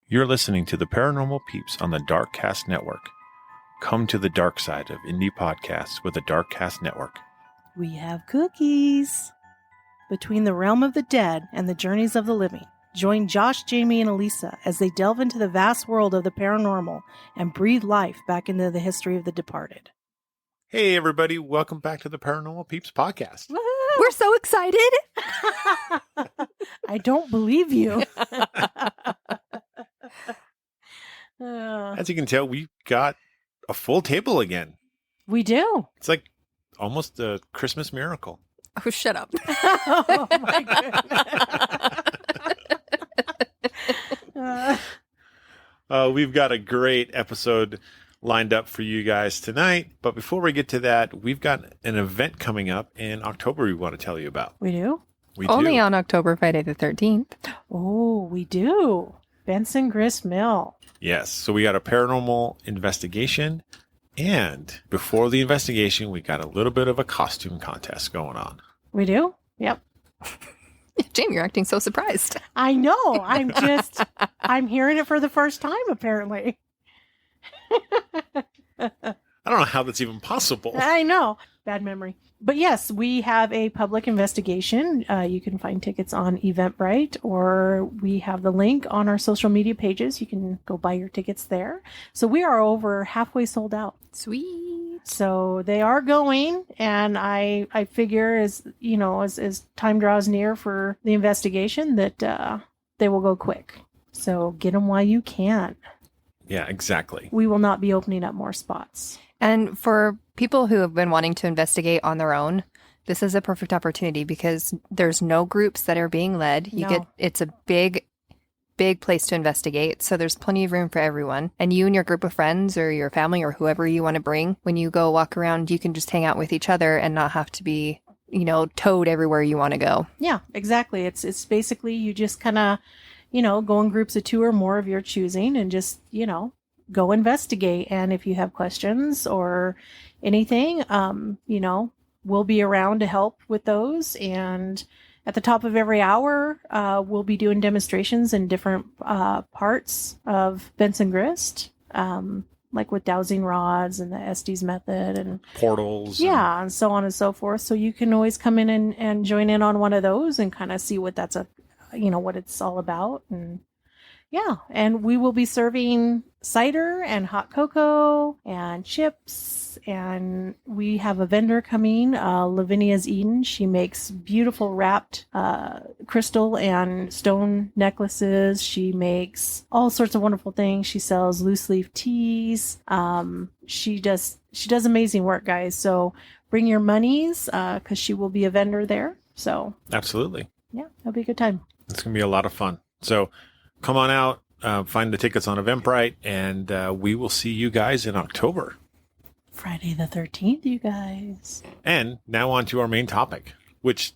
You're listening to the Paranormal Peeps on the Darkcast Network. Come to the dark side of indie podcasts with the Darkcast Network. We have cookies. Between the realm of the dead and the journeys of the living, join Josh, Jamie, and Elisa as they delve into the vast world of the paranormal and breathe life back into the history of the departed. Hey, everybody. Welcome back to the Paranormal Peeps podcast. Woo-hoo! We're so excited. I don't believe you. As you can tell, we've got a full table again. We do. It's like almost a Christmas miracle. Oh, shut up. Oh, my goodness. We've got a great episode lined up for you guys tonight. But before we get to that, we've got an event coming up in October we want to tell you about. We do? We Only do. on October, Friday the 13th. Oh, we do. Benson Grist Mill. Yes. So we got a paranormal investigation. And before the investigation, we got a little bit of a costume contest going on. We do? Yep. Jamie, you're acting so surprised. I know. I'm hearing it for the first time, apparently. I don't know how that's even possible. I know. Bad memory. But yes, we have a public investigation. You can find tickets on Eventbrite, or we have the link on our social media pages. You can go buy your tickets there. So we are over halfway sold out. Sweet. So they are going, and I figure as time draws near for the investigation that they will go quick. So get them while you can. Yeah, exactly. We will not be opening up more spots. And for people who have been wanting to investigate on their own, this is a perfect opportunity because there's no groups that are being led. It's a big place to investigate. So there's plenty of room for everyone. And you and your group of friends or your family or whoever you want to bring, when you go walk around, you can just hang out with each other and not have to be, towed everywhere you want to go. Yeah, exactly. It's basically you just kind of, go in groups of 2 or more of your choosing and just, go investigate. And if you have questions or anything, we'll be around to help with those. And at the top of every hour, we'll be doing demonstrations in different parts of Benson Grist, like with dowsing rods and the Estes method and portals. Yeah, and so on and so forth. So you can always come in and join in on one of those and kind of see what that's what it's all about. And yeah, and we will be serving cider and hot cocoa and chips, and we have a vendor coming, Lavinia's Eden. She makes beautiful wrapped crystal and stone necklaces. She makes all sorts of wonderful things. She sells loose leaf teas. She does amazing work, guys. So bring your monies because she will be a vendor there. So Absolutely. yeah, it'll be a good time. It's going to be a lot of fun. So come on out, find the tickets on Eventbrite, and we will see you guys in October. Friday the 13th, you guys. And now on to our main topic, which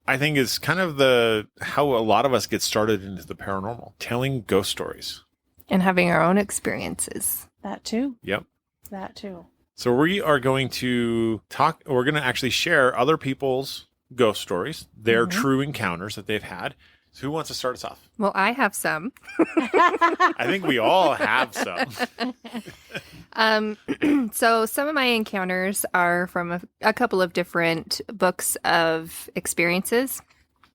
I think is kind of how a lot of us get started into the paranormal, telling ghost stories. And having our own experiences. That too. Yep. That too. So we are going to we're going to actually share other people's ghost stories, their true encounters that they've had. So who wants to start us off? Well, I have some. I think we all have some. So some of my encounters are from a couple of different books of experiences.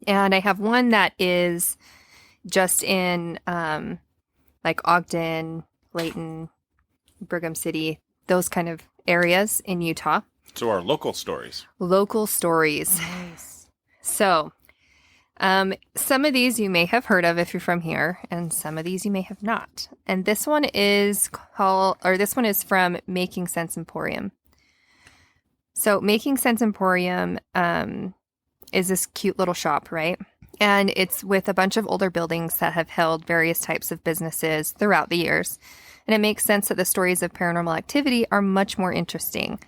And I have one that is just in like Ogden, Layton, Brigham City, those kind of areas in Utah. So our local stories. Local stories. Nice. So some of these you may have heard of if you're from here, and some of these you may have not. And this one is from Making Sense Emporium. So Making Sense Emporium is this cute little shop, right? And it's with a bunch of older buildings that have held various types of businesses throughout the years. And it makes sense that the stories of paranormal activity are much more interesting.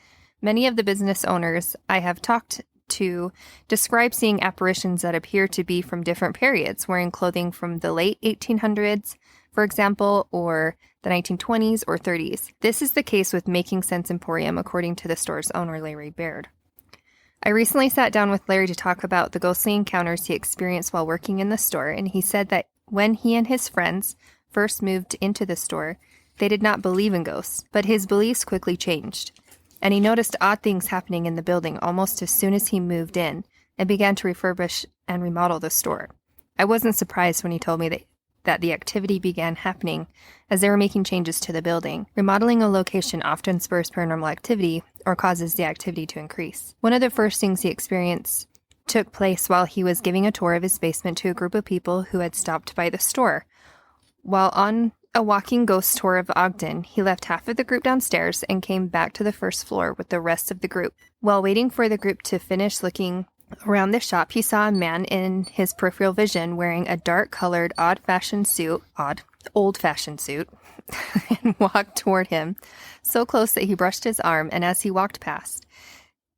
Many of the business owners I have talked to describe seeing apparitions that appear to be from different periods, wearing clothing from the late 1800s, for example, or the 1920s or 30s. This is the case with Making Sense Emporium, according to the store's owner, Larry Baird. I recently sat down with Larry to talk about the ghostly encounters he experienced while working in the store, and he said that when he and his friends first moved into the store, they did not believe in ghosts, but his beliefs quickly changed. And he noticed odd things happening in the building almost as soon as he moved in and began to refurbish and remodel the store. I wasn't surprised when he told me that the activity began happening as they were making changes to the building. Remodeling a location often spurs paranormal activity or causes the activity to increase. One of the first things he experienced took place while he was giving a tour of his basement to a group of people who had stopped by the store. While on a walking ghost tour of Ogden, he left half of the group downstairs and came back to the first floor with the rest of the group. While waiting for the group to finish looking around the shop, he saw a man in his peripheral vision wearing a dark-colored, old-fashioned suit, and walked toward him, so close that he brushed his arm, and as he walked past,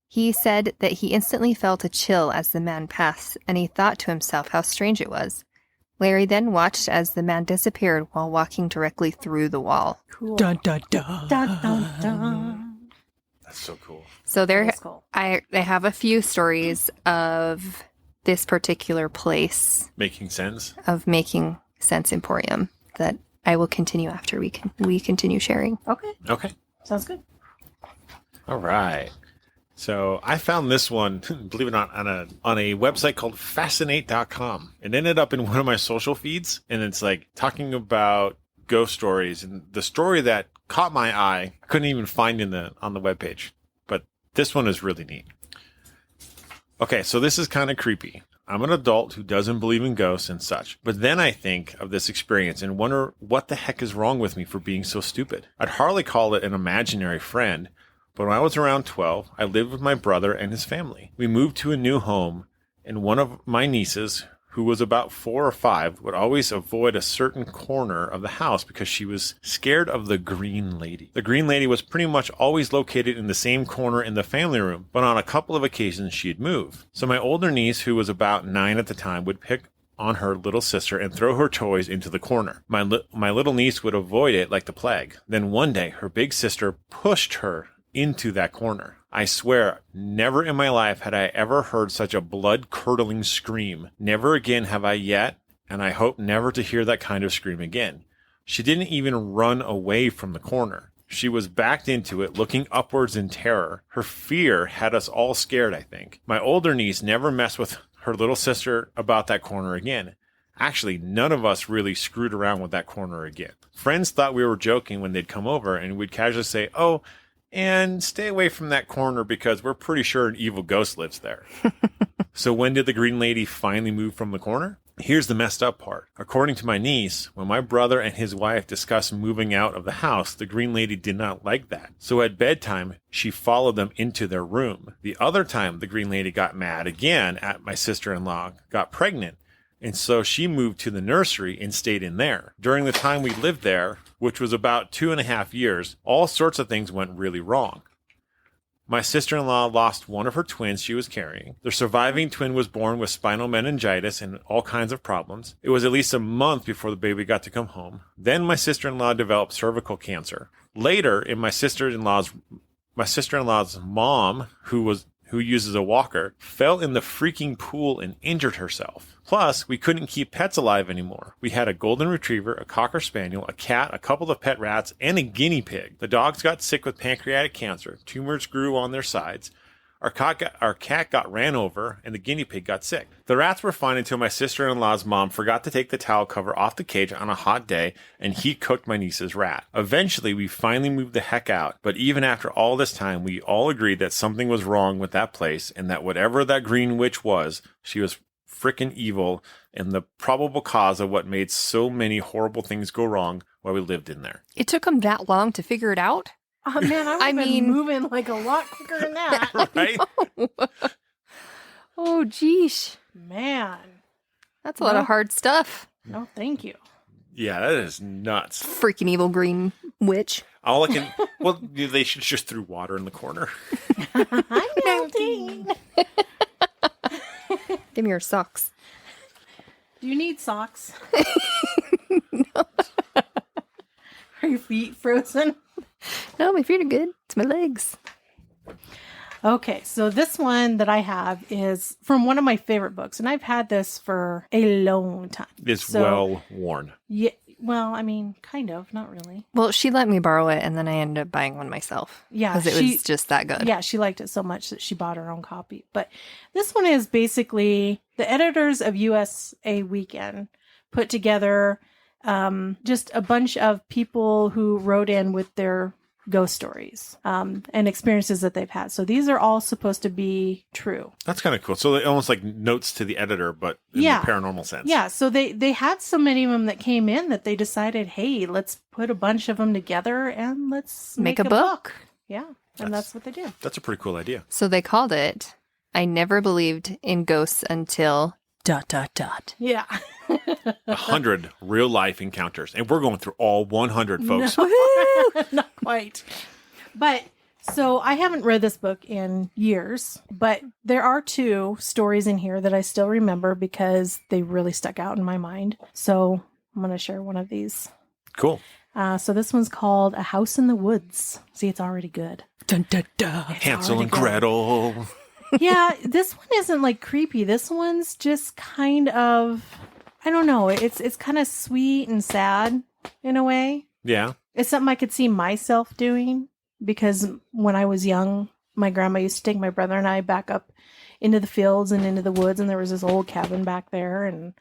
he said that he instantly felt a chill as the man passed, and he thought to himself how strange it was. Larry then watched as the man disappeared while walking directly through the wall. Cool. Dun, dun, dun. Dun, dun, dun. That's so cool. So there, That's cool. I have a few stories of this particular place Making sense. of Making Sense Emporium that I will continue after we continue sharing. Okay. Okay. Sounds good. All right. So I found this one, believe it or not, on a website called Fascinate.com. It ended up in one of my social feeds, and it's like talking about ghost stories. And the story that caught my eye, I couldn't even find on the webpage, but this one is really neat. Okay, so this is kind of creepy. I'm an adult who doesn't believe in ghosts and such, but then I think of this experience and wonder what the heck is wrong with me for being so stupid. I'd hardly call it an imaginary friend, but when I was around 12, I lived with my brother and his family. We moved to a new home, and one of my nieces, who was about 4 or 5, would always avoid a certain corner of the house because she was scared of the Green Lady. The Green Lady was pretty much always located in the same corner in the family room, but on a couple of occasions she'd move. So my older niece, who was about 9 at the time, would pick on her little sister and throw her toys into the corner. My little niece would avoid it like the plague. Then one day, her big sister pushed her into that corner. I swear, never in my life had I ever heard such a blood-curdling scream. Never again have I yet, and I hope never to hear that kind of scream again. She didn't even run away from the corner. She was backed into it, looking upwards in terror. Her fear had us all scared, I think. My older niece never messed with her little sister about that corner again. Actually, none of us really screwed around with that corner again. Friends thought we were joking when they'd come over, and we'd casually say, "Oh, and stay away from that corner because we're pretty sure an evil ghost lives there." So when did the Green Lady finally move from the corner? Here's the messed up part. According to my niece, when my brother and his wife discussed moving out of the house, the Green Lady did not like that. So at bedtime, she followed them into their room. The other time the Green Lady got mad again at my sister-in-law, got pregnant, and so she moved to the nursery and stayed in there. During the time we lived there, which was about 2.5 years, all sorts of things went really wrong. My sister-in-law lost one of her twins she was carrying. The surviving twin was born with spinal meningitis and all kinds of problems. It was at least a month before the baby got to come home. Then my sister-in-law developed cervical cancer. Later, in my sister-in-law's mom, who uses a walker, fell in the freaking pool and injured herself. Plus, we couldn't keep pets alive anymore. We had a golden retriever, a cocker spaniel, a cat, a couple of pet rats, and a guinea pig. The dogs got sick with pancreatic cancer. Tumors grew on their sides. Our cat got ran over, and the guinea pig got sick. The rats were fine until my sister-in-law's mom forgot to take the towel cover off the cage on a hot day, and he cooked my niece's rat. Eventually, we finally moved the heck out, but even after all this time, we all agreed that something was wrong with that place, and that whatever that green witch was, she was frickin' evil, and the probable cause of what made so many horrible things go wrong while we lived in there. It took them that long to figure it out? Oh man, I mean, moving like a lot quicker than that. Right? Oh, geesh. Man, That's a lot of hard stuff. no, thank you. Yeah, that is nuts. Freaking evil green witch. All I can, well, they should just threw water in the corner. I'm melting. Give me your socks. Do you need socks? Are your feet frozen? No, my feet are good. It's my legs. Okay, so this one that I have is from one of my favorite books, and I've had this for a long time. It's So- well worn. Yeah, Well, I mean, kind of, not really. Well, she let me borrow it, and then I ended up buying one myself. Yeah, because it was just that good. Yeah, she liked it so much that she bought her own copy. But this one is basically the editors of USA Weekend put together just a bunch of people who wrote in with their ghost stories and experiences that they've had. So these are all supposed to be true. That's kind of cool. So they almost like notes to the editor, but in Yeah. the paranormal sense. Yeah, so they had so many of them that came in that they decided, hey, let's put a bunch of them together and let's make a book. Yeah, and that's what they did. That's a pretty cool idea. So they called it, I Never Believed in Ghosts Until ... Yeah. 100 real life encounters. And we're going through all 100, folks. No, not quite. But so I haven't read this book in years, but there are 2 stories in here that I still remember because they really stuck out in my mind. So I'm going to share one of these. Cool. So this one's called A House in the Woods. See, it's already good. Dun, dun, dun. Hansel and Gretel. Yeah, this one isn't like creepy. This one's just kind of, I don't know. It's kind of sweet and sad in a way. Yeah. It's something I could see myself doing because when I was young, my grandma used to take my brother and I back up into the fields and into the woods, and there was this old cabin back there. And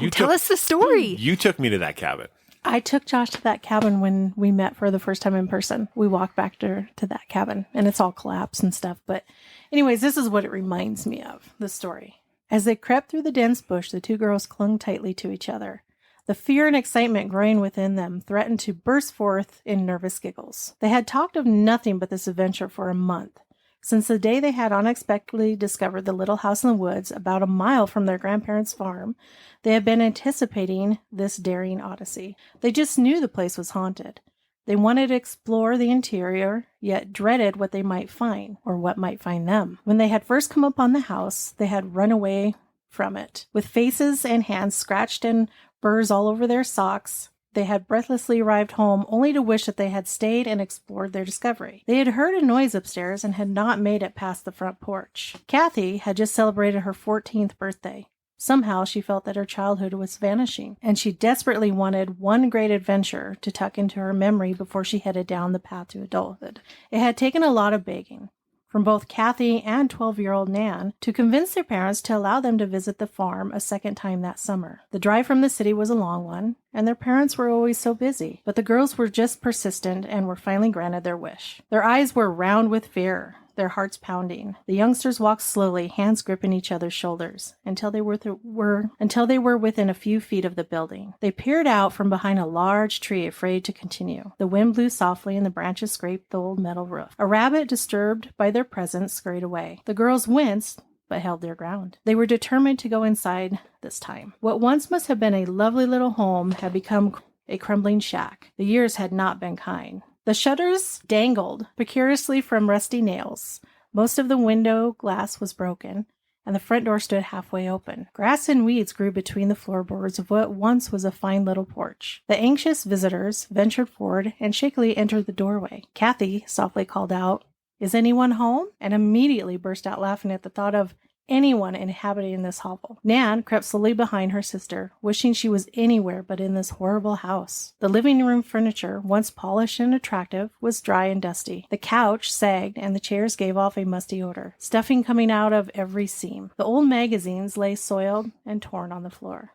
Tell us the story. You took me to that cabin. I took Josh to that cabin when we met for the first time in person. We walked back to that cabin, and it's all collapsed and stuff. But anyways, this is what it reminds me of, the story. As they crept through the dense bush, the 2 girls clung tightly to each other. The fear and excitement growing within them threatened to burst forth in nervous giggles. They had talked of nothing but this adventure for a month. Since the day they had unexpectedly discovered the little house in the woods about a mile from their grandparents' farm, they had been anticipating this daring odyssey. They just knew the place was haunted. They wanted to explore the interior, yet dreaded what they might find, or what might find them. When they had first come upon the house, they had run away from it. With faces and hands scratched and burrs all over their socks, they had breathlessly arrived home, only to wish that they had stayed and explored their discovery. They had heard a noise upstairs and had not made it past the front porch. Kathy had just celebrated her 14th birthday. Somehow she felt that her childhood was vanishing, and she desperately wanted one great adventure to tuck into her memory before she headed down the path to adulthood. It had taken a lot of begging from both Kathy and 12-year-old Nan to convince their parents to allow them to visit the farm a second time that summer. The drive from the city was a long one, and their parents were always so busy, but the girls were just persistent and were finally granted their wish. Their eyes were round with fear, their hearts pounding. The youngsters walked slowly, hands gripping each other's shoulders, until they were within a few feet of the building. They peered out from behind a large tree, afraid to continue. The wind blew softly, and the branches scraped the old metal roof. A rabbit, disturbed by their presence, scurried away. The girls winced, but held their ground. They were determined to go inside this time. What once must have been a lovely little home had become a crumbling shack. The years had not been kind. The shutters dangled precariously from rusty nails. Most of the window glass was broken, and the front door stood halfway open. Grass and weeds grew between the floorboards of what once was a fine little porch. The anxious visitors ventured forward and shakily entered the doorway. Kathy softly called out, "Is anyone home?" and immediately burst out laughing at the thought of anyone inhabiting this hovel. Nan crept slowly behind her sister, wishing she was anywhere but in this horrible house. The living room furniture, once polished and attractive, was dry and dusty. The couch sagged, and the chairs gave off a musty odor, stuffing coming out of every seam. The old magazines lay soiled and torn on the floor.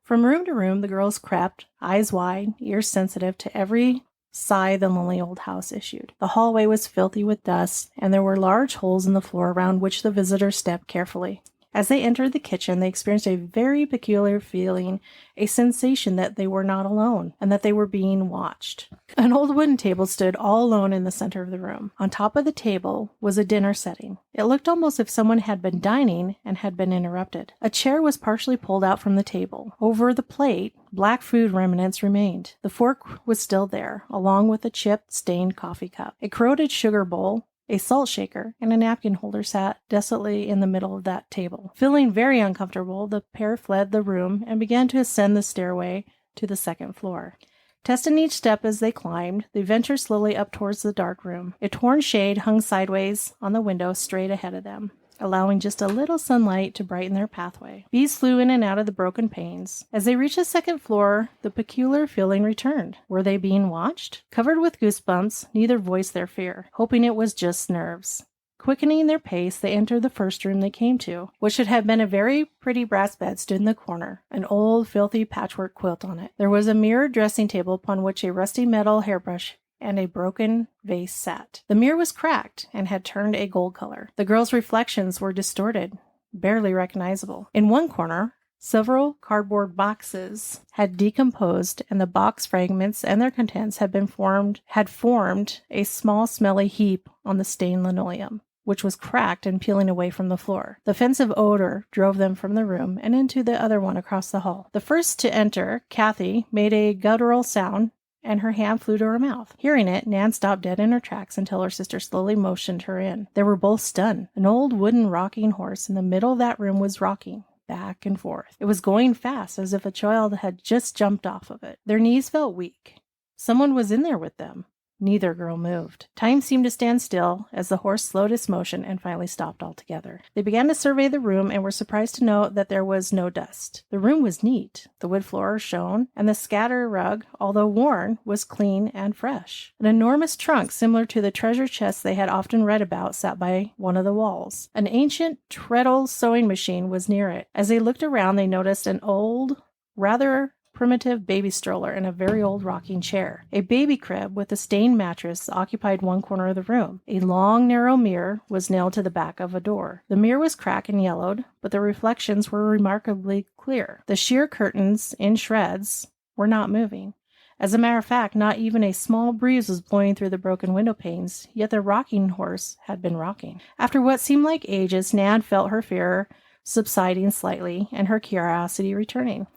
From room to room the girls crept, eyes wide, ears sensitive to every sigh the lonely old house issued. The hallway was filthy with dust, and there were large holes in the floor around which the visitors stepped carefully. As they entered the kitchen, they experienced a very peculiar feeling, a sensation that they were not alone, and that they were being watched. An old wooden table stood all alone in the center of the room. On top of the table was a dinner setting. It looked almost as if someone had been dining and had been interrupted. A chair was partially pulled out from the table. Over the plate, black food remnants remained. The fork was still there, along with a chipped, stained coffee cup. A corroded sugar bowl, a salt shaker, and a napkin holder sat desolately in the middle of that table. Feeling very uncomfortable, the pair fled the room and began to ascend the stairway to the second floor. Testing each step as they climbed, they ventured slowly up towards the dark room. A torn shade hung sideways on the window straight ahead of them. allowing just a little sunlight to brighten their pathway. Bees flew in and out of the broken panes. As they reached the second floor, the peculiar feeling returned. Were they being watched? Covered with goosebumps, neither voiced their fear, hoping it was just nerves. Quickening their pace, they entered the first room they came to. What should have been a very pretty brass bed stood in the corner, an old, filthy patchwork quilt on it. There was a mirrored dressing table upon which a rusty metal hairbrush and a broken vase sat. The mirror was cracked and had turned a gold color. The girl's reflections were distorted, barely recognizable. In one corner, several cardboard boxes had decomposed, and the box fragments and their contents had formed a small smelly heap on the stained linoleum, which was cracked and peeling away from the floor. The offensive odor drove them from the room and into the other one across the hall. The first to enter, Kathy, made a guttural sound, and her hand flew to her mouth. Hearing it, Nan stopped dead in her tracks until her sister slowly motioned her in. They were both stunned. An old wooden rocking horse in the middle of that room was rocking back and forth. It was going fast, as if a child had just jumped off of it. Their knees felt weak. Someone was in there with them. Neither girl moved. Time seemed to stand still as the horse slowed its motion and finally stopped altogether. They began to survey the room and were surprised to note that there was no dust. The room was neat. The wood floor shone, and the scatter rug, although worn, was clean and fresh. An enormous trunk, similar to the treasure chest they had often read about, sat by one of the walls. An ancient treadle sewing machine was near it. As they looked around, they noticed an old, rather primitive baby stroller and a very old rocking chair. A baby crib with a stained mattress occupied one corner of the room. A long, narrow mirror was nailed to the back of a door. The mirror was cracked and yellowed, but the reflections were remarkably clear. The sheer curtains, in shreds, were not moving. As a matter of fact, not even a small breeze was blowing through the broken window panes, yet the rocking horse had been rocking. After what seemed like ages, Nan felt her fear subsiding slightly and her curiosity returning.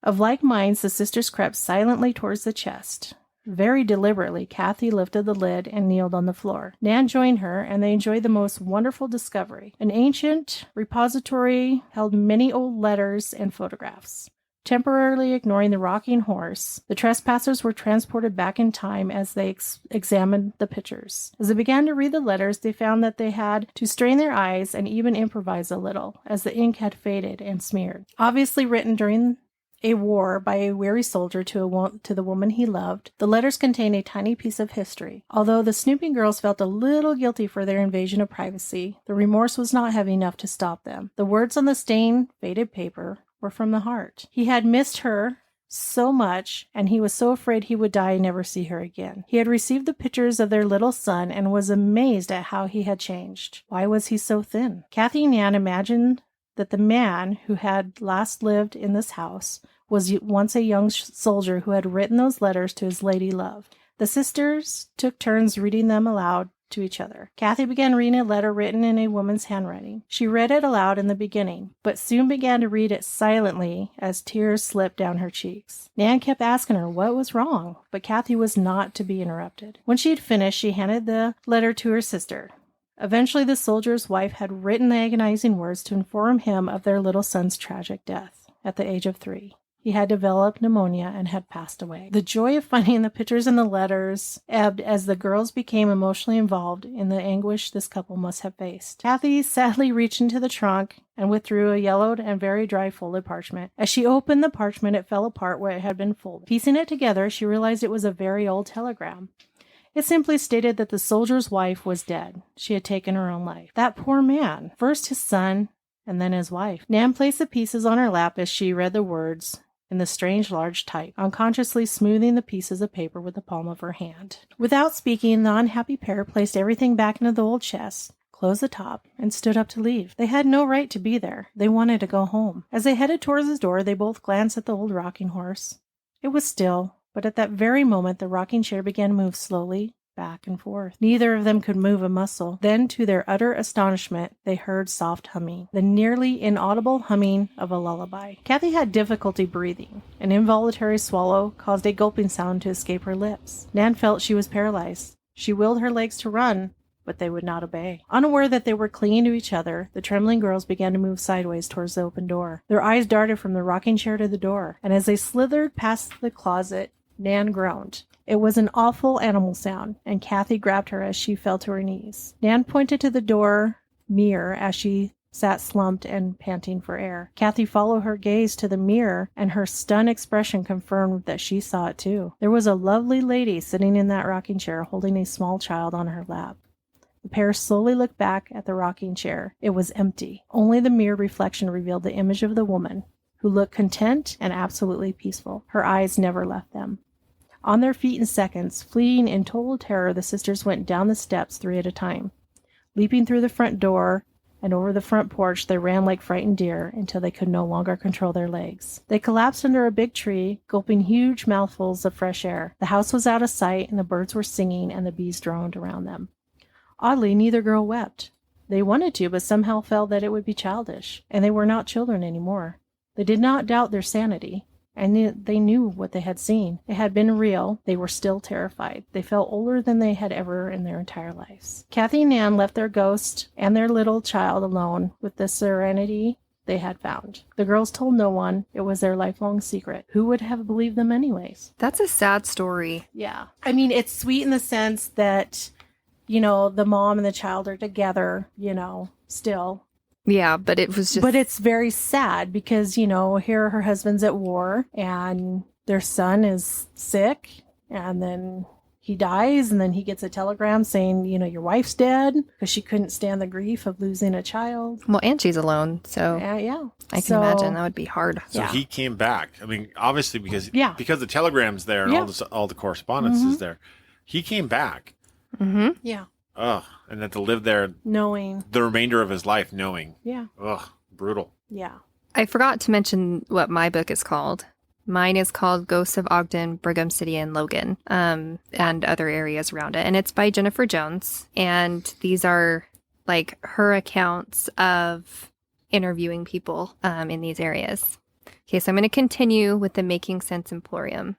Of like minds, the sisters crept silently towards the chest. Very deliberately, Kathy lifted the lid and kneeled on the floor. Nan joined her, and they enjoyed the most wonderful discovery. An ancient repository held many old letters and photographs. Temporarily ignoring the rocking horse, the trespassers were transported back in time as they examined the pictures. As they began to read the letters, they found that they had to strain their eyes and even improvise a little, as the ink had faded and smeared. Obviously written during a war by a weary soldier to the woman he loved, the letters contained a tiny piece of history. Although the snooping girls felt a little guilty for their invasion of privacy, the remorse was not heavy enough to stop them. The words on the stained, faded paper were from the heart. He had missed her so much, and he was so afraid he would die and never see her again. He had received the pictures of their little son and was amazed at how he had changed. Why was he so thin? Kathy and Nan imagined that the man who had last lived in this house was once a young soldier who had written those letters to his lady love. The sisters took turns reading them aloud to each other. Kathy began reading a letter written in a woman's handwriting. She read it aloud in the beginning, but soon began to read it silently as tears slipped down her cheeks. Nan kept asking her what was wrong, but Kathy was not to be interrupted. When she had finished, she handed the letter to her sister. Eventually, the soldier's wife had written the agonizing words to inform him of their little son's tragic death at the age of 3. He had developed pneumonia and had passed away. The joy of finding the pictures and the letters ebbed as the girls became emotionally involved in the anguish this couple must have faced. Kathy sadly reached into the trunk and withdrew a yellowed and very dry folded parchment. As she opened the parchment, it fell apart where it had been folded. Piecing it together, she realized it was a very old telegram. It simply stated that the soldier's wife was dead. She had taken her own life. That poor man. First his son, and then his wife. Nan placed the pieces on her lap as she read the words in the strange large type, unconsciously smoothing the pieces of paper with the palm of her hand. Without speaking, the unhappy pair placed everything back into the old chest, closed the top, and stood up to leave. They had no right to be there. They wanted to go home. As they headed towards the door, they both glanced at the old rocking horse. It was still, but at that very moment the rocking chair began to move slowly back and forth. Neither of them could move a muscle. Then, to their utter astonishment, they heard soft humming, the nearly inaudible humming of a lullaby. Kathy had difficulty breathing. An involuntary swallow caused a gulping sound to escape her lips. Nan felt she was paralyzed. She willed her legs to run, but they would not obey. Unaware that they were clinging to each other, the trembling girls began to move sideways towards the open door. Their eyes darted from the rocking chair to the door, and as they slithered past the closet, Nan groaned. It was an awful animal sound, and Kathy grabbed her as she fell to her knees. Nan pointed to the door mirror as she sat slumped and panting for air. Kathy followed her gaze to the mirror, and her stunned expression confirmed that she saw it too. There was a lovely lady sitting in that rocking chair holding a small child on her lap. The pair slowly looked back at the rocking chair. It was empty. Only the mirror reflection revealed the image of the woman, who looked content and absolutely peaceful. Her eyes never left them. On their feet in seconds, fleeing in total terror, the sisters went down the steps 3 at a time. Leaping through the front door and over the front porch, they ran like frightened deer until they could no longer control their legs. They collapsed under a big tree, gulping huge mouthfuls of fresh air. The house was out of sight, and the birds were singing, and the bees droned around them. Oddly, neither girl wept. They wanted to, but somehow felt that it would be childish, and they were not children anymore. They did not doubt their sanity, and they knew what they had seen. It had been real. They were still terrified. They felt older than they had ever in their entire lives. Kathy and Nan left their ghost and their little child alone with the serenity they had found. The girls told no one. It was their lifelong secret. Who would have believed them anyways? That's a sad story. Yeah. I mean, it's sweet in the sense that, you know, the mom and the child are together, you know, still. Yeah, but it was just... But it's very sad because, you know, here her husband's at war and their son is sick, and then he dies, and then he gets a telegram saying, you know, your wife's dead, because she couldn't stand the grief of losing a child. Well, and she's alone, so Yeah. I can imagine that would be hard. So he came back. I mean, obviously because the telegram's there and all the correspondence is there. He came back. Mm-hmm. Yeah. Ugh. And then to live there Knowing. the remainder of his life knowing. Yeah. Ugh. Brutal. Yeah. I forgot to mention what my book is called. Mine is called Ghosts of Ogden, Brigham City, and Logan, and other areas around it. And it's by Jennifer Jones. And these are like her accounts of interviewing people in these areas. Okay, so I'm going to continue with the Making Sense Emporium.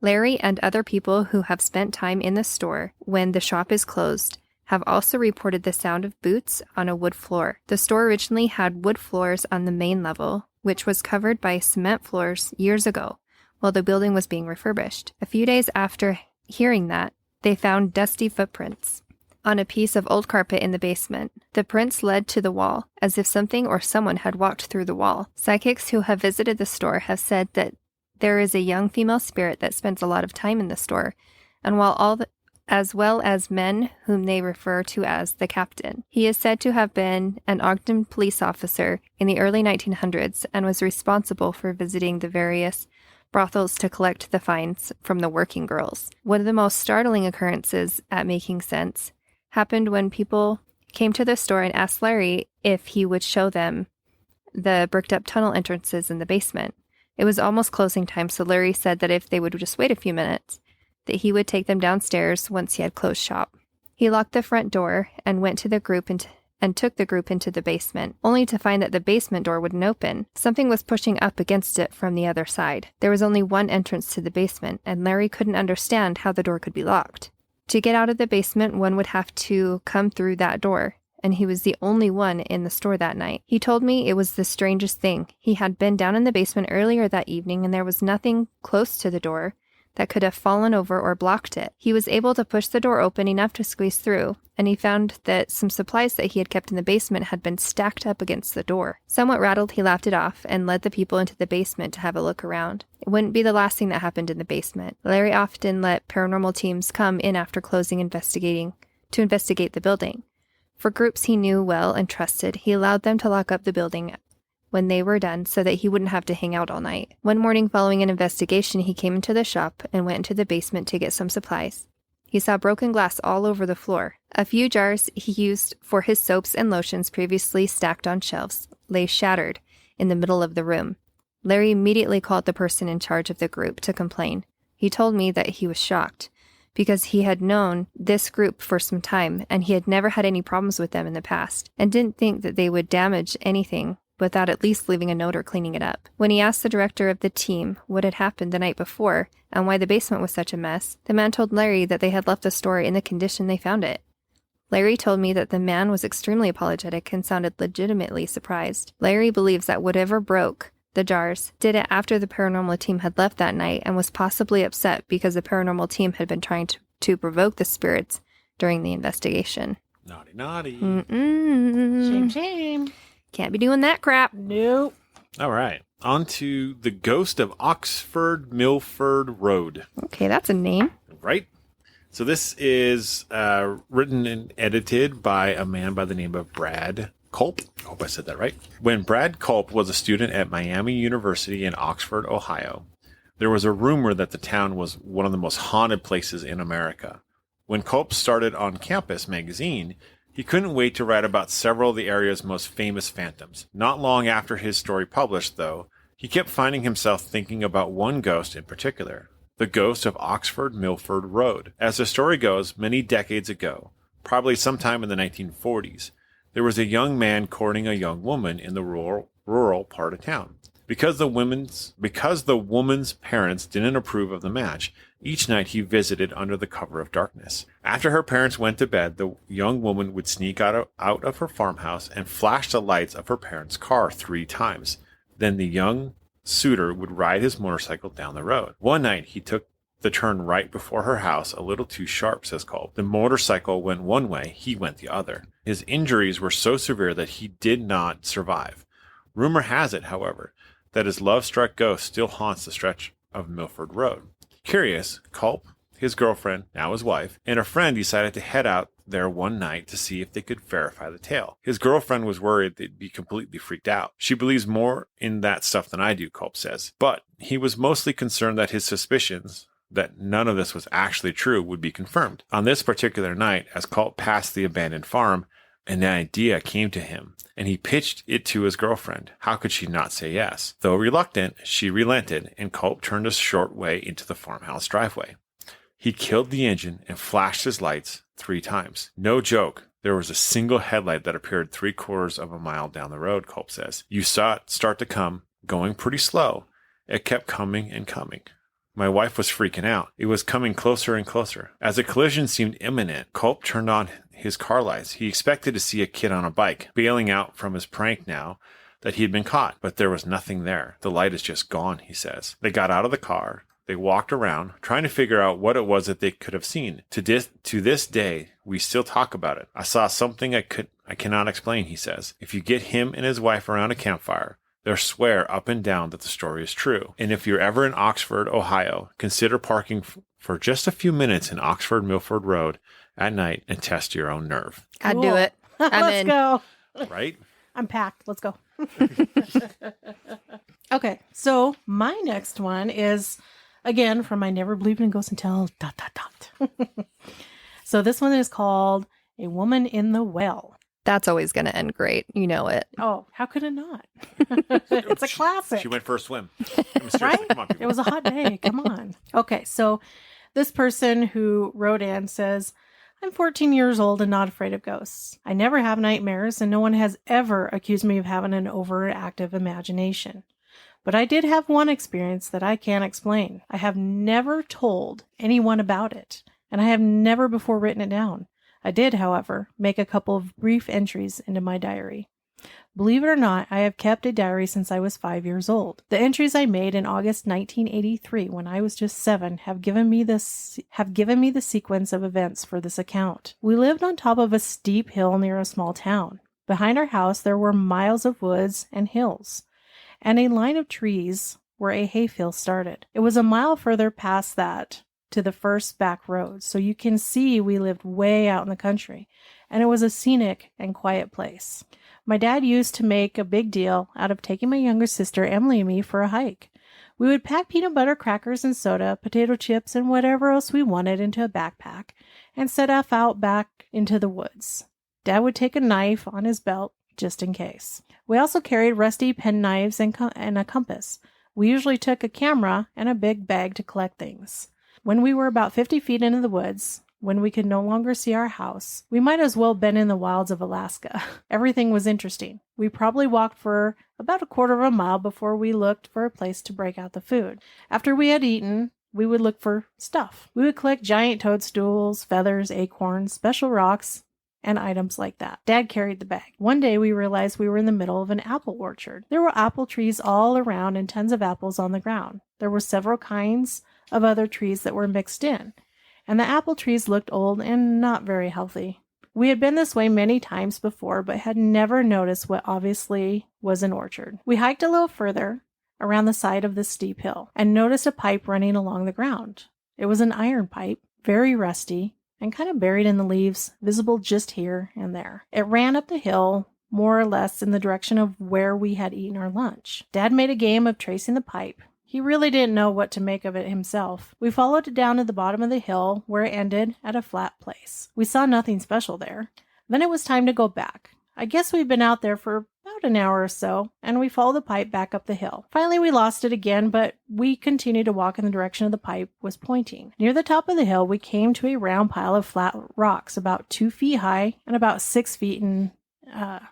Larry and other people who have spent time in the store when the shop is closed have also reported the sound of boots on a wood floor. The store originally had wood floors on the main level, which was covered by cement floors years ago while the building was being refurbished. A few days after hearing that, they found dusty footprints on a piece of old carpet in the basement. The prints led to the wall, as if something or someone had walked through the wall. Psychics who have visited the store have said that there is a young female spirit that spends a lot of time in the store, and as well as men whom they refer to as the captain. He is said to have been an Ogden police officer in the early 1900s and was responsible for visiting the various brothels to collect the fines from the working girls. One of the most startling occurrences at Making Sense happened when people came to the store and asked Larry if he would show them the bricked up tunnel entrances in the basement. It was almost closing time, so Larry said that if they would just wait a few minutes, that he would take them downstairs once he had closed shop. He locked the front door and went to the group and took the group into the basement, only to find that the basement door wouldn't open. Something was pushing up against it from the other side. There was only one entrance to the basement, and Larry couldn't understand how the door could be locked. To get out of the basement, one would have to come through that door, and he was the only one in the store that night. He told me it was the strangest thing. He had been down in the basement earlier that evening, and there was nothing close to the door that could have fallen over or blocked it. He was able to push the door open enough to squeeze through, and he found that some supplies that he had kept in the basement had been stacked up against the door. Somewhat rattled, he laughed it off and led the people into the basement to have a look around. It wouldn't be the last thing that happened in the basement. Larry often let paranormal teams come in after closing to investigate the building. For groups he knew well and trusted, he allowed them to lock up the building when they were done so that he wouldn't have to hang out all night. One morning following an investigation, he came into the shop and went into the basement to get some supplies. He saw broken glass all over the floor. A few jars he used for his soaps and lotions previously stacked on shelves lay shattered in the middle of the room. Larry immediately called the person in charge of the group to complain. He told me that he was shocked because he had known this group for some time and he had never had any problems with them in the past and didn't think that they would damage anything without at least leaving a note or cleaning it up. When he asked the director of the team what had happened the night before and why the basement was such a mess, the man told Larry that they had left the store in the condition they found it. Larry told me that the man was extremely apologetic and sounded legitimately surprised. Larry believes that whatever broke the jars did it after the paranormal team had left that night and was possibly upset because the paranormal team had been trying to provoke the spirits during the investigation. Naughty, naughty. Shame, shame. Can't be doing that crap. Nope. All right. On to The Ghost of Oxford Milford Road. Okay, that's a name. Right? So this is written and edited by a man by the name of Brad Culp. I hope I said that right. When Brad Culp was a student at Miami University in Oxford, Ohio, there was a rumor that the town was one of the most haunted places in America. When Culp started on Campus magazine, he couldn't wait to write about several of the area's most famous phantoms. Not long after his story published, though, he kept finding himself thinking about one ghost in particular, the ghost of Oxford Milford Road. As the story goes, many decades ago, probably sometime in the 1940s, there was a young man courting a young woman in the rural part of town. Because the woman's parents didn't approve of the match, each night he visited under the cover of darkness. After her parents went to bed, the young woman would sneak out of her farmhouse and flash the lights of her parents' car 3 times. Then the young suitor would ride his motorcycle down the road. One night, he took the turn right before her house a little too sharp, says Culp. The motorcycle went one way, he went the other. His injuries were so severe that he did not survive. Rumor has it, however, that his love-struck ghost still haunts the stretch of Milford Road. Curious, Culp, his girlfriend, now his wife, and a friend decided to head out there one night to see if they could verify the tale. His girlfriend was worried they'd be completely freaked out. She believes more in that stuff than I do, Culp says. But he was mostly concerned that his suspicions that none of this was actually true would be confirmed. On this particular night, as Culp passed the abandoned farm, an idea came to him, and he pitched it to his girlfriend. How could she not say yes? Though reluctant, she relented, and Culp turned a short way into the farmhouse driveway. He killed the engine and flashed his lights 3 times. No joke. There was a single headlight that appeared 3/4 of a mile down the road, Culp says. You saw it start to come, going pretty slow. It kept coming and coming. My wife was freaking out. It was coming closer and closer. As a collision seemed imminent, Culp turned on his car lights. He expected to see a kid on a bike, bailing out from his prank now that he had been caught. But there was nothing there. The light is just gone, he says. They got out of the car. They walked around, trying to figure out what it was that they could have seen. To this day, we still talk about it. I saw something I cannot explain, he says. If you get him and his wife around a campfire, they'll swear up and down that the story is true. And if you're ever in Oxford, Ohio, consider parking for just a few minutes in Oxford Milford Road at night and test your own nerve. I'd do it. I'm Let's in. go. Right? I'm packed. Let's go. Okay, so my next one is, again, from I Never Believed in Ghosts Until ... So this one is called A Woman in the Well. That's always going to end great. You know it. Oh, how could it not? It's a classic. She went for a swim. I mean, seriously, Right? come on, people. It was a hot day. Come on. Okay, so this person who wrote in says, I'm 14 years old and not afraid of ghosts. I never have nightmares, and no one has ever accused me of having an overactive imagination. But I did have one experience that I can't explain. I have never told anyone about it, and I have never before written it down. I did, however, make a couple of brief entries into my diary. Believe it or not, I have kept a diary since I was 5 years old. The entries I made in August 1983, when I was just 7, have given me the sequence of events for this account. We lived on top of a steep hill near a small town. Behind our house, there were miles of woods and hills, and a line of trees where a hayfield started. It was a mile further past that to the first back road, so you can see we lived way out in the country, and it was a scenic and quiet place. My dad used to make a big deal out of taking my younger sister Emily and me for a hike. We would pack peanut butter crackers and soda, potato chips, and whatever else we wanted into a backpack and set off out back into the woods. Dad would take a knife on his belt just in case. We also carried rusty penknives and a compass. We usually took a camera and a big bag to collect things. When we were about 50 feet into the woods, when we could no longer see our house, we might as well have been in the wilds of Alaska. Everything was interesting. We probably walked for about a quarter of a mile before we looked for a place to break out the food. After we had eaten, we would look for stuff. We would collect giant toadstools, feathers, acorns, special rocks, and items like that. Dad carried the bag. One day we realized we were in the middle of an apple orchard. There were apple trees all around and tons of apples on the ground. There were several kinds of other trees that were mixed in, and the apple trees looked old and not very healthy. We had been this way many times before, but had never noticed what obviously was an orchard. We hiked a little further around the side of this steep hill and noticed a pipe running along the ground. It was an iron pipe, very rusty, and kind of buried in the leaves, visible just here and there. It ran up the hill, more or less in the direction of where we had eaten our lunch. Dad made a game of tracing the pipe. He really didn't know what to make of it himself. We followed it down to the bottom of the hill, where it ended at a flat place. We saw nothing special there. Then it was time to go back. I guess we'd been out there for about an hour or so, and we followed the pipe back up the hill. Finally, we lost it again, but we continued to walk in the direction the pipe was pointing. Near the top of the hill, we came to a round pile of flat rocks about 2 feet high and about 6 feet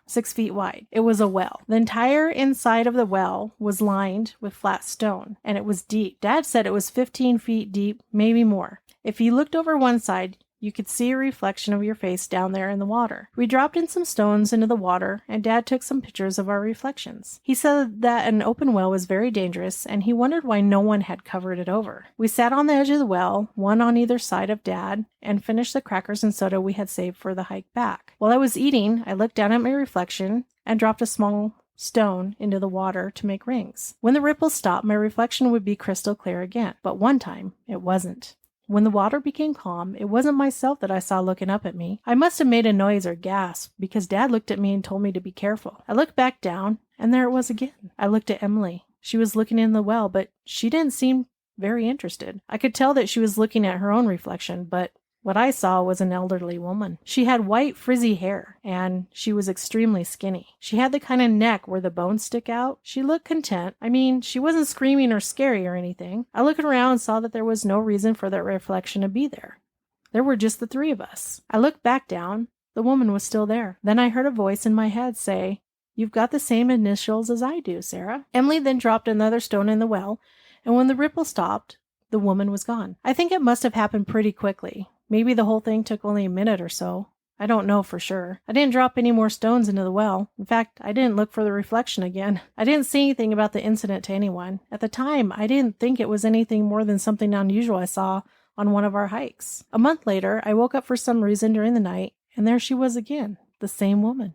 6 feet wide. It was a well. The entire inside of the well was lined with flat stone, and it was deep. Dad said it was 15 feet deep, maybe more. If you looked over one side, you could see a reflection of your face down there in the water. We dropped in some stones into the water, and Dad took some pictures of our reflections. He said that an open well was very dangerous, and he wondered why no one had covered it over. We sat on the edge of the well, one on either side of Dad, and finished the crackers and soda we had saved for the hike back. While I was eating, I looked down at my reflection and dropped a small stone into the water to make rings. When the ripples stopped, my reflection would be crystal clear again, but one time it wasn't. When the water became calm, it wasn't myself that I saw looking up at me. I must have made a noise or gasp, because Dad looked at me and told me to be careful. I looked back down, and there it was again. I looked at Emily. She was looking in the well, but she didn't seem very interested. I could tell that she was looking at her own reflection, but what I saw was an elderly woman. She had white frizzy hair, and she was extremely skinny. She had the kind of neck where the bones stick out. She looked content. I mean, she wasn't screaming or scary or anything. I looked around and saw that there was no reason for that reflection to be there. There were just the three of us. I looked back down. The woman was still there. Then I heard a voice in my head say, "You've got the same initials as I do, Sarah." Emily then dropped another stone in the well, and when the ripple stopped, the woman was gone. I think it must have happened pretty quickly. Maybe the whole thing took only a minute or so. I don't know for sure. I didn't drop any more stones into the well. In fact, I didn't look for the reflection again. I didn't say anything about the incident to anyone. At the time, I didn't think it was anything more than something unusual I saw on one of our hikes. A month later, I woke up for some reason during the night, and there she was again, the same woman.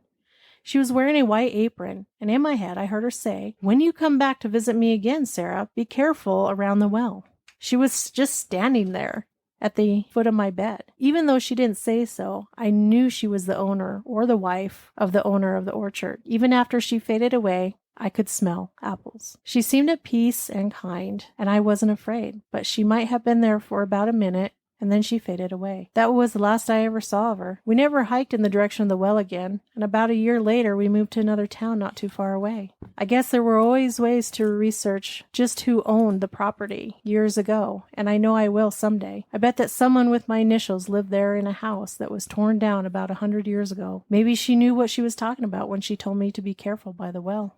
She was wearing a white apron, and in my head I heard her say, "When you come back to visit me again, Sarah, be careful around the well." She was just standing there at the foot of my bed. Even though she didn't say so, I knew she was the owner or the wife of the owner of the orchard. Even after she faded away, I could smell apples. She seemed at peace and kind, and I wasn't afraid, but she might have been there for about a minute, and then she faded away. That was the last I ever saw of her. We never hiked in the direction of the well again, and about a year later we moved to another town not too far away. I guess there were always ways to research just who owned the property years ago, and I know I will someday. I bet that someone with my initials lived there in a house that was torn down about 100 years ago. Maybe she knew what she was talking about when she told me to be careful by the well.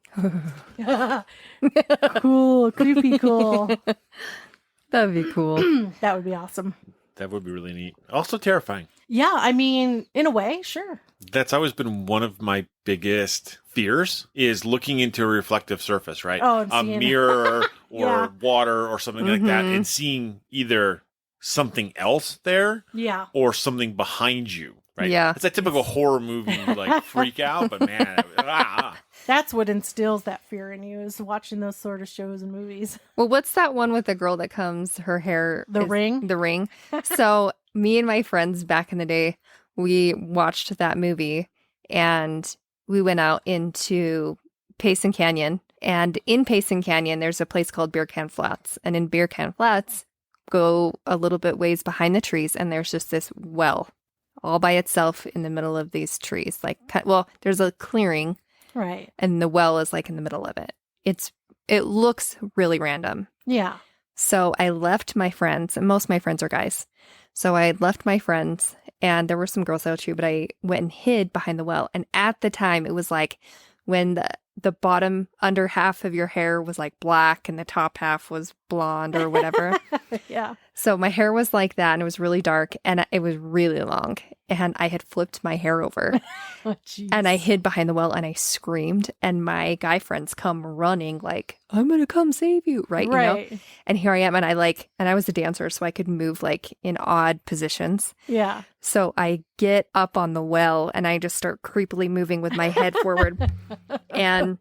Cool, creepy cool. That'd be cool. That would be awesome. That would be really neat. Also terrifying. Yeah, I mean, in a way, sure. That's always been one of my biggest fears, is looking into a reflective surface, right? Oh, and a seeing- mirror or Yeah. water or something like that, and seeing either something else there Yeah. or something behind you, right? Yeah. It's a typical horror movie, like freak out, but man, That's what instills that fear in you, is watching those sort of shows and movies. Well, what's that one with the girl that comes, her hair... The Ring? The Ring. So me and my friends back in the day, we watched that movie and we went out into Payson Canyon. And in Payson Canyon, there's a place called Beer Can Flats. And in Beer Can Flats, go a little bit ways behind the trees and there's just this well all by itself in the middle of these trees. Like, well, there's a clearing. Right. And the well is like in the middle of it. It looks really random. Yeah. So I left my friends, and most of my friends are guys. So I left my friends, and there were some girls there too, but I went and hid behind the well. And at the time, it was like when the bottom under half of your hair was like black and the top half was blonde or whatever. Yeah. So my hair was like that, and it was really dark, and it was really long, and I had flipped my hair over, Oh, jeez. and I hid behind the well, and I screamed, and my guy friends come running like, I'm going to come save you, right? You know? Right. And here I am, and I was a dancer, so I could move like in odd positions. Yeah. So I get up on the well, and I just start creepily moving with my head forward, and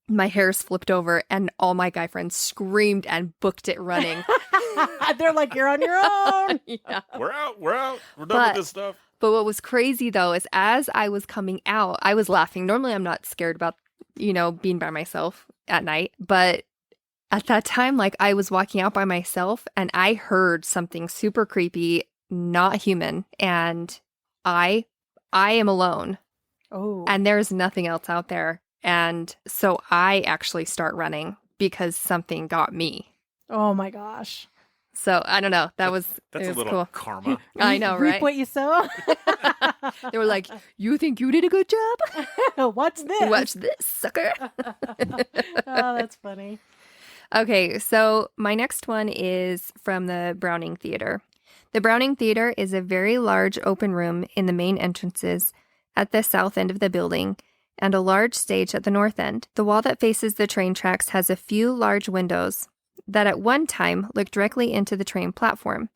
my hair's flipped over, and all my guy friends screamed and booked it running. They're like, you're on your own. Yeah. We're out. We're done But- with this stuff. But what was crazy though is as I was coming out, I was laughing. Normally I'm not scared about, being by myself at night. But at that time, like I was walking out by myself and I heard something super creepy, not human. And I am alone Oh. and there's nothing else out there. And so I actually start running because something got me. Oh my gosh. So I don't know. That's a it was little cool. karma. I know, Reap right? what you sow. They were like, "You think you did a good job? What's this? Watch this, sucker." Oh, that's funny. Okay, so my next one is from the Browning Theater. The Browning Theater is a very large open room in the main entrances at the south end of the building and a large stage at the north end. The wall that faces the train tracks has a few large windows that at one time looked directly into the train platform.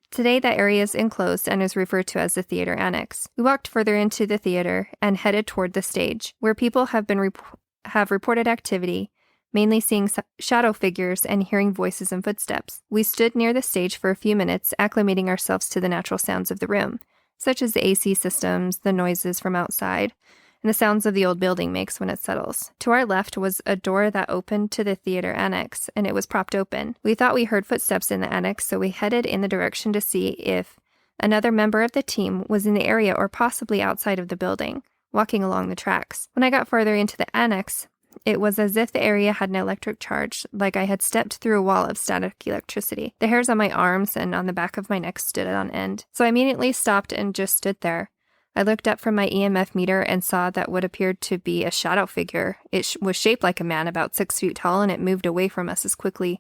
Today, that area is enclosed and is referred to as the theater annex. We walked further into the theater and headed toward the stage, where people have reported activity, mainly seeing shadow figures and hearing voices and footsteps. We stood near the stage for a few minutes, acclimating ourselves to the natural sounds of the room, such as the AC systems, the noises from outside, and the sounds of the old building makes when it settles. To our left was a door that opened to the theater annex, and it was propped open. We thought we heard footsteps in the annex, so we headed in the direction to see if another member of the team was in the area or possibly outside of the building, walking along the tracks. When I got farther into the annex, it was as if the area had an electric charge, like I had stepped through a wall of static electricity. The hairs on my arms and on the back of my neck stood on end, so I immediately stopped and just stood there. I looked up from my EMF meter and saw that what appeared to be a shadow figure. It was shaped like a man, about 6 feet tall, and it moved away from us as quickly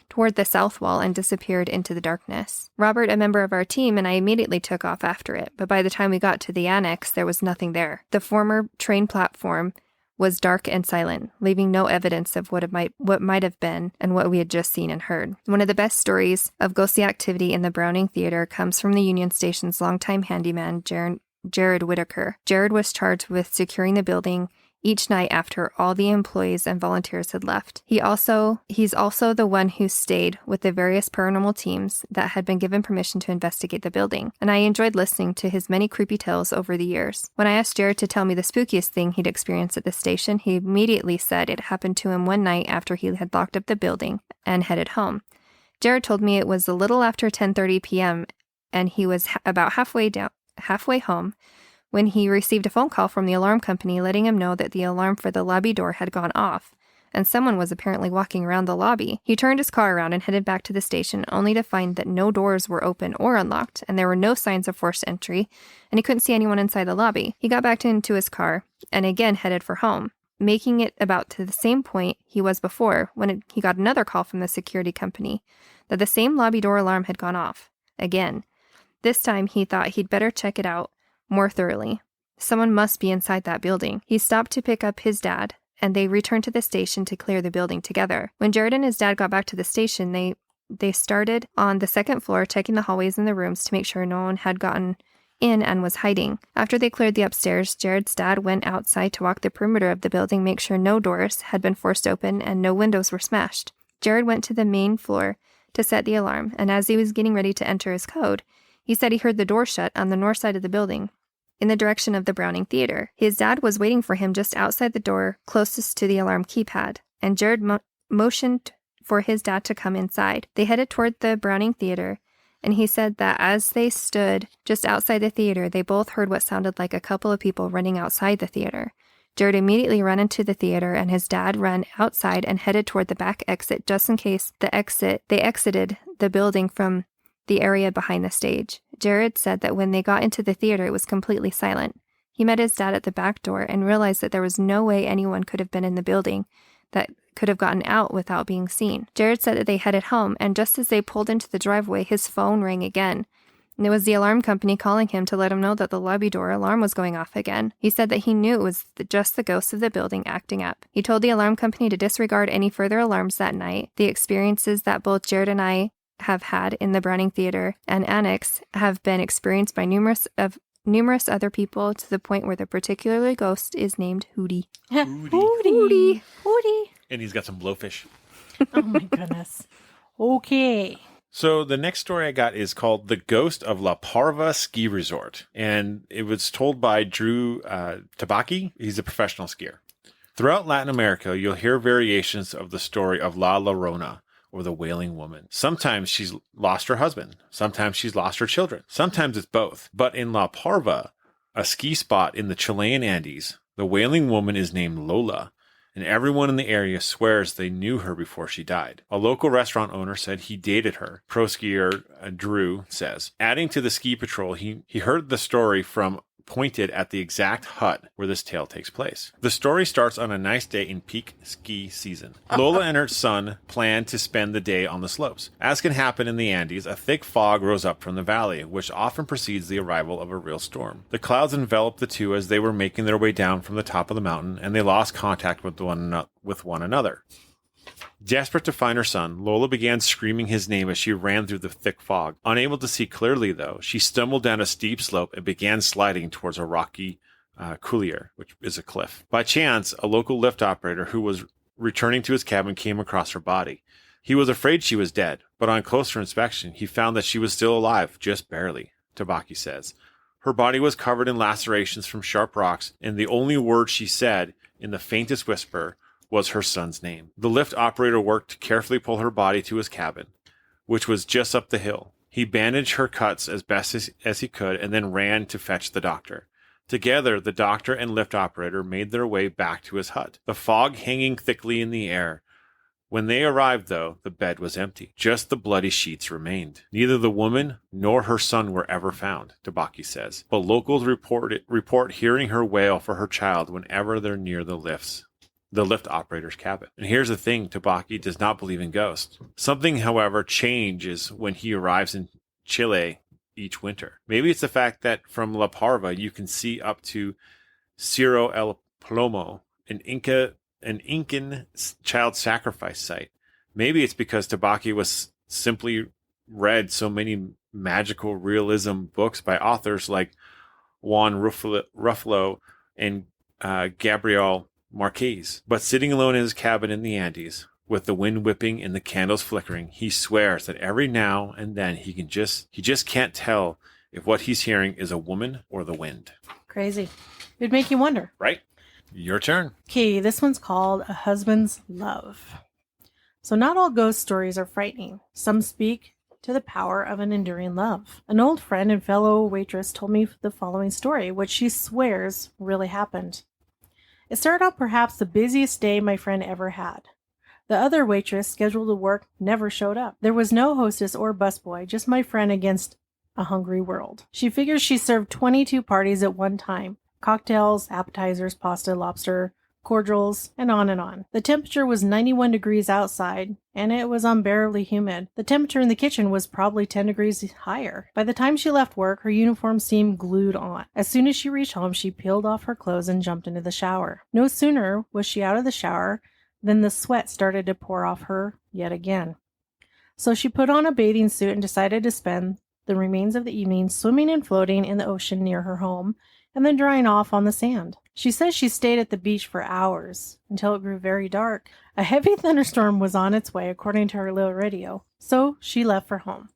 toward the south wall and disappeared into the darkness. Robert, a member of our team, and I immediately took off after it, but by the time we got to the annex, there was nothing there. The former train platform was dark and silent, leaving no evidence of what might have been and what we had just seen and heard. One of the best stories of ghostly activity in the Browning Theater comes from the Union Station's longtime handyman, Jared Whitaker. Jared was charged with securing the building each night after all the employees and volunteers had left. He's also the one who stayed with the various paranormal teams that had been given permission to investigate the building, and I enjoyed listening to his many creepy tales over the years. When I asked Jared to tell me the spookiest thing he'd experienced at the station, he immediately said it happened to him one night after he had locked up the building and headed home. Jared told me it was a little after 10:30 p.m. and he was about halfway home when he received a phone call from the alarm company letting him know that the alarm for the lobby door had gone off, and someone was apparently walking around the lobby. He turned his car around and headed back to the station, only to find that no doors were open or unlocked, and there were no signs of forced entry, and he couldn't see anyone inside the lobby. He got back into his car and again headed for home, making it about to the same point he was before when he got another call from the security company that the same lobby door alarm had gone off again. This time, he thought he'd better check it out more thoroughly. Someone must be inside that building. He stopped to pick up his dad, and they returned to the station to clear the building together. When Jared and his dad got back to the station, they started on the second floor, checking the hallways and the rooms to make sure no one had gotten in and was hiding. After they cleared the upstairs, Jared's dad went outside to walk the perimeter of the building, make sure no doors had been forced open and no windows were smashed. Jared went to the main floor to set the alarm, and as he was getting ready to enter his code, he said he heard the door shut on the north side of the building, in the direction of the Browning Theater. His dad was waiting for him just outside the door closest to the alarm keypad, and Jared motioned for his dad to come inside. They headed toward the Browning Theater, and he said that as they stood just outside the theater, they both heard what sounded like a couple of people running outside the theater. Jared immediately ran into the theater, and his dad ran outside and headed toward the back exit just in case they exited the building from the area behind the stage. Jared said that when they got into the theater, it was completely silent. He met his dad at the back door and realized that there was no way anyone could have been in the building that could have gotten out without being seen. Jared said that they headed home, and just as they pulled into the driveway, his phone rang again. And it was the alarm company calling him to let him know that the lobby door alarm was going off again. He said that he knew it was just the ghosts of the building acting up. He told the alarm company to disregard any further alarms that night. The experiences that both Jared and I have had in the Browning Theater and Annex have been experienced by numerous other people, to the point where the particular ghost is named Hootie. Hootie. Hootie. And he's got some blowfish. Oh my goodness. Okay. So the next story I got is called The Ghost of La Parva Ski Resort. And it was told by Drew Tabaki. He's a professional skier. Throughout Latin America, you'll hear variations of the story of La Llorona, or the Wailing Woman. Sometimes she's lost her husband. Sometimes she's lost her children. Sometimes it's both. But in La Parva, a ski spot in the Chilean Andes, the Wailing Woman is named Lola, and everyone in the area swears they knew her before she died. A local restaurant owner said he dated her. Pro skier Drew says. Adding to the ski patrol, he heard the story from pointed at the exact hut where this tale takes place. The story starts on a nice day in peak ski season. Lola and her son planned to spend the day on the slopes. As can happen in the Andes, a thick fog rose up from the valley, which often precedes the arrival of a real storm. The clouds enveloped the two as they were making their way down from the top of the mountain, and they lost contact with one another. Desperate to find her son, Lola began screaming his name as she ran through the thick fog. Unable to see clearly, though, she stumbled down a steep slope and began sliding towards a rocky couloir, which is a cliff. By chance, a local lift operator who was returning to his cabin came across her body. He was afraid she was dead, but on closer inspection, he found that she was still alive, just barely, Tabaki says. Her body was covered in lacerations from sharp rocks, and the only word she said, in the faintest whisper, was her son's name. The lift operator worked to carefully pull her body to his cabin, which was just up the hill. He bandaged her cuts as best as he could and then ran to fetch the doctor. Together, the doctor and lift operator made their way back to his hut, the fog hanging thickly in the air. When they arrived, though, the bed was empty. Just the bloody sheets remained. Neither the woman nor her son were ever found, Tabaki says, but locals report hearing her wail for her child whenever they're near the lift operator's cabin. And here's the thing, Tabaki does not believe in ghosts. Something, however, changes when he arrives in Chile each winter. Maybe it's the fact that from La Parva you can see up to Cerro El Plomo, an Incan child sacrifice site. Maybe it's because Tabaki was simply read so many magical realism books by authors like Juan Ruffalo and Gabriel Marquez. But sitting alone in his cabin in the Andes, with the wind whipping and the candles flickering, he swears that every now and then he just can't tell if what he's hearing is a woman or the wind. Crazy. It'd make you wonder. Right? Your turn. Okay, this one's called A Husband's Love. So not all ghost stories are frightening. Some speak to the power of an enduring love. An old friend and fellow waitress told me the following story, which she swears really happened. It started out perhaps the busiest day my friend ever had. The other waitress scheduled to work never showed up. There was no hostess or busboy, just my friend against a hungry world. She figures she served 22 parties at one time. Cocktails, appetizers, pasta, lobster, cordials, and on and on. The temperature was 91 degrees outside, and it was unbearably humid. The temperature in the kitchen was probably 10 degrees higher. By the time she left work, her uniform seemed glued on. As soon as she reached home, she peeled off her clothes and jumped into the shower. No sooner was she out of the shower than the sweat started to pour off her yet again. So she put on a bathing suit and decided to spend the remains of the evening swimming and floating in the ocean near her home, and then drying off on the sand. She says she stayed at the beach for hours, until it grew very dark. A heavy thunderstorm was on its way, according to her little radio, so she left for home.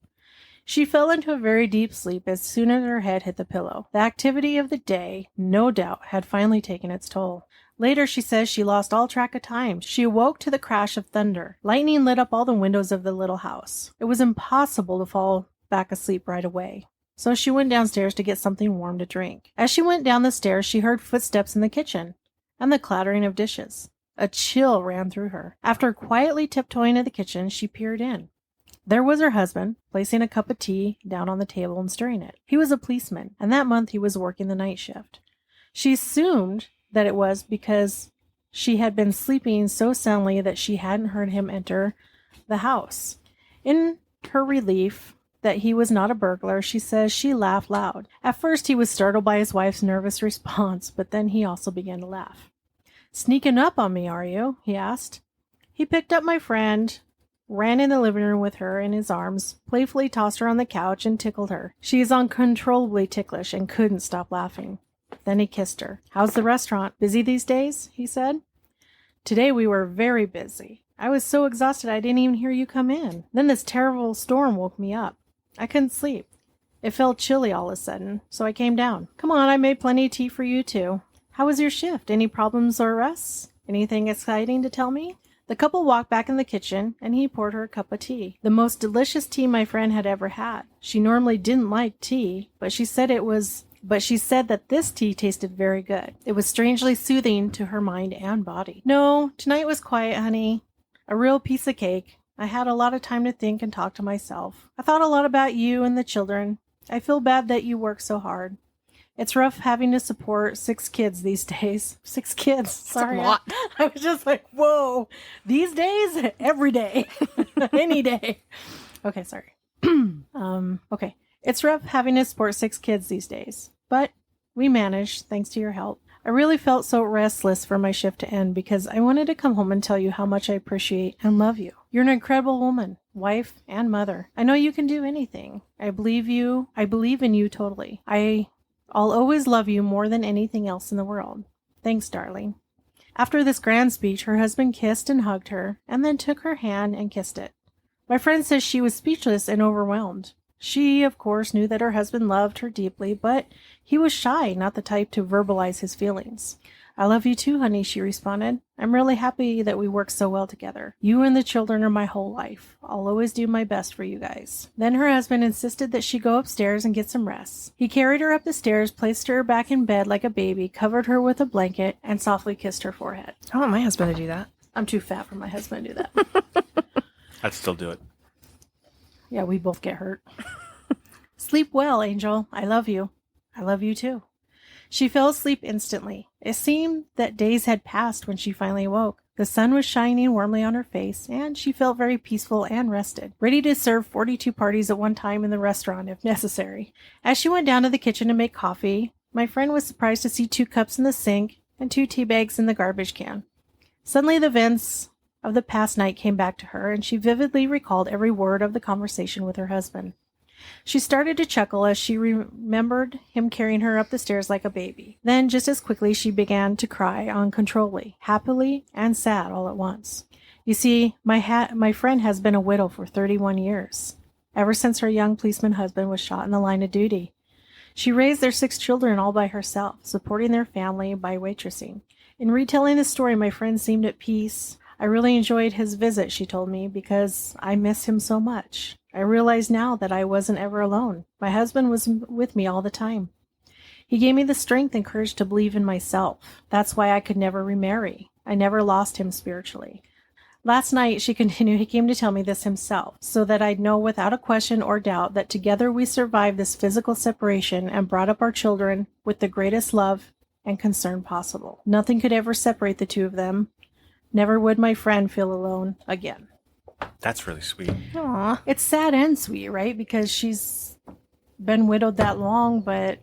She fell into a very deep sleep as soon as her head hit the pillow. The activity of the day, no doubt, had finally taken its toll. Later, she says she lost all track of time. She awoke to the crash of thunder. Lightning lit up all the windows of the little house. It was impossible to fall back asleep right away. So she went downstairs to get something warm to drink. As she went down the stairs, she heard footsteps in the kitchen and the clattering of dishes. A chill ran through her. After quietly tiptoeing to the kitchen, she peered in. There was her husband, placing a cup of tea down on the table and stirring it. He was a policeman, and that month he was working the night shift. She assumed that it was because she had been sleeping so soundly that she hadn't heard him enter the house. In her relief that he was not a burglar, she says she laughed loud. At first, he was startled by his wife's nervous response, but then he also began to laugh. "Sneaking up on me, are you?" he asked. He picked up my friend, ran in the living room with her in his arms, playfully tossed her on the couch, and tickled her. She is uncontrollably ticklish and couldn't stop laughing. Then he kissed her. "How's the restaurant? Busy these days?" he said. "Today we were very busy. I was so exhausted I didn't even hear you come in. Then this terrible storm woke me up. I couldn't sleep. It felt chilly all of a sudden, so I came down. Come on, I made plenty of tea for you too. How was your shift? Any problems or arrests? Anything exciting to tell me?" The couple walked back in the kitchen, and he poured her a cup of tea. The most delicious tea my friend had ever had. She normally didn't like tea, but she said that this tea tasted very good. It was strangely soothing to her mind and body. "No, tonight was quiet, honey. A real piece of cake. I had a lot of time to think and talk to myself. I thought a lot about you and the children. I feel bad that you work so hard. It's rough having to support 6 kids these days." 6 kids. Sorry. a lot. I was just like, whoa. These days? Every day. Any day. Okay, sorry. Okay. "It's rough having to support 6 kids these days. But we managed, thanks to your help. I really felt so restless for my shift to end because I wanted to come home and tell you how much I appreciate and love you. You're an incredible woman, wife, and mother. I know you can do anything. I believe in you totally. I'll always love you more than anything else in the world. Thanks, darling." After this grand speech, her husband kissed and hugged her, and then took her hand and kissed it. My friend says she was speechless and overwhelmed. She, of course, knew that her husband loved her deeply, but he was shy, not the type to verbalize his feelings. "I love you too, honey," she responded. "I'm really happy that we work so well together. You and the children are my whole life. I'll always do my best for you guys." Then her husband insisted that she go upstairs and get some rest. He carried her up the stairs, placed her back in bed like a baby, covered her with a blanket, and softly kissed her forehead. I want my husband to do that. I'm too fat for my husband to do that. I'd still do it. Yeah, we both get hurt. "Sleep well, Angel. I love you. I love you too." She fell asleep instantly. It seemed that days had passed when she finally awoke. The sun was shining warmly on her face, and she felt very peaceful and rested, ready to serve 42 parties at one time in the restaurant if necessary. As she went down to the kitchen to make coffee, my friend was surprised to see 2 cups in the sink and 2 tea bags in the garbage can. Suddenly the events of the past night came back to her, and she vividly recalled every word of the conversation with her husband. She started to chuckle as she remembered him carrying her up the stairs like a baby. Then, just as quickly, she began to cry uncontrollably, happily and sad all at once. You see, my friend has been a widow for 31 years, ever since her young policeman husband was shot in the line of duty. She raised their 6 children all by herself, supporting their family by waitressing. In retelling the story, my friend seemed at peace. "I really enjoyed his visit," she told me, "because I miss him so much. I realize now that I wasn't ever alone. My husband was with me all the time. He gave me the strength and courage to believe in myself. That's why I could never remarry. I never lost him spiritually. Last night," she continued, "he came to tell me this himself, so that I'd know without a question or doubt that together we survived this physical separation and brought up our children with the greatest love and concern possible. Nothing could ever separate the 2 of them. Never would my friend feel alone again." That's really sweet. Aw. It's sad and sweet, right? Because she's been widowed that long, but,